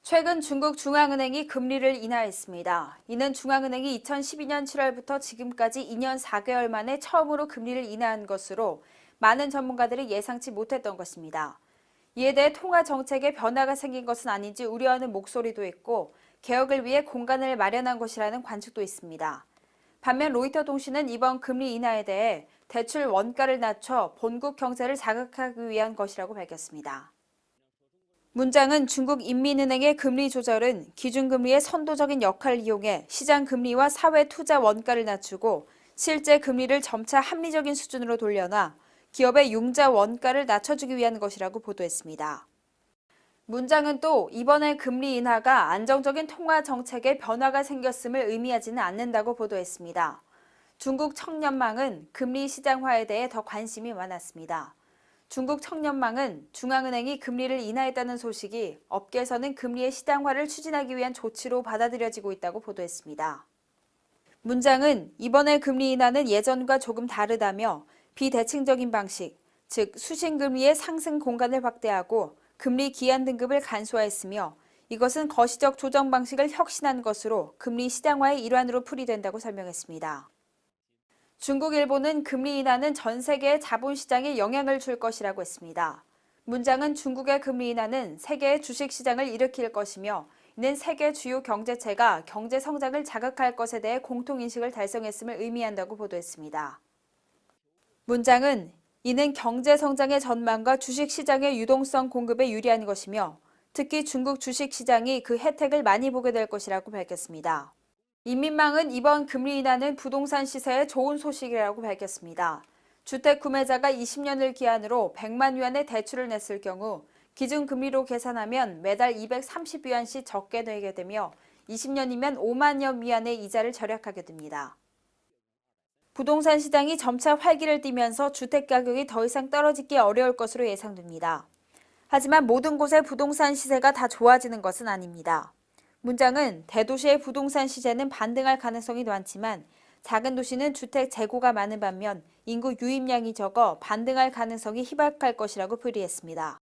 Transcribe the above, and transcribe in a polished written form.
최근 중국 중앙은행이 금리를 인하했습니다. 이는 중앙은행이 2012년 7월부터 지금까지 2년 4개월 만에 처음으로 금리를 인하한 것으로 많은 전문가들이 예상치 못했던 것입니다. 이에 대해 통화 정책에 변화가 생긴 것은 아닌지 우려하는 목소리도 있고 개혁을 위해 공간을 마련한 것이라는 관측도 있습니다. 반면 로이터 통신은 이번 금리 인하에 대해 대출 원가를 낮춰 본국 경제를 자극하기 위한 것이라고 밝혔습니다. 문장은 중국 인민은행의 금리 조절은 기준금리의 선도적인 역할을 이용해 시장 금리와 사회 투자 원가를 낮추고 실제 금리를 점차 합리적인 수준으로 돌려놔 기업의 융자 원가를 낮춰주기 위한 것이라고 보도했습니다. 문장은 또 이번의 금리 인하가 안정적인 통화 정책에 변화가 생겼음을 의미하지는 않는다고 보도했습니다. 중국 청년망은 금리 시장화에 대해 더 관심이 많았습니다. 중국 청년망은 중앙은행이 금리를 인하했다는 소식이 업계에서는 금리의 시장화를 추진하기 위한 조치로 받아들여지고 있다고 보도했습니다. 문장은 이번의 금리 인하는 예전과 조금 다르다며 비대칭적인 방식, 즉 수신금리의 상승 공간을 확대하고 금리 기한 등급을 간소화했으며 이것은 거시적 조정 방식을 혁신한 것으로 금리 시장화의 일환으로 풀이된다고 설명했습니다. 중국 일보는 금리 인하는 전 세계의 자본시장에 영향을 줄 것이라고 했습니다. 문장은 중국의 금리 인하는 세계의 주식시장을 일으킬 것이며 이는 세계 주요 경제체가 경제 성장을 자극할 것에 대해 공통인식을 달성했음을 의미한다고 보도했습니다. 문장은 이는 경제 성장의 전망과 주식시장의 유동성 공급에 유리한 것이며 특히 중국 주식시장이 그 혜택을 많이 보게 될 것이라고 밝혔습니다. 인민망은 이번 금리 인하는 부동산 시세에 좋은 소식이라고 밝혔습니다. 주택 구매자가 20년을 기한으로 100만 위안의 대출을 냈을 경우 기준금리로 계산하면 매달 230위안씩 적게 내게 되며 20년이면 5만여 위안의 이자를 절약하게 됩니다. 부동산 시장이 점차 활기를 띠면서 주택 가격이 더 이상 떨어지기 어려울 것으로 예상됩니다. 하지만 모든 곳의 부동산 시세가 다 좋아지는 것은 아닙니다. 문장은 대도시의 부동산 시세는 반등할 가능성이 많지만 작은 도시는 주택 재고가 많은 반면 인구 유입량이 적어 반등할 가능성이 희박할 것이라고 풀이했습니다.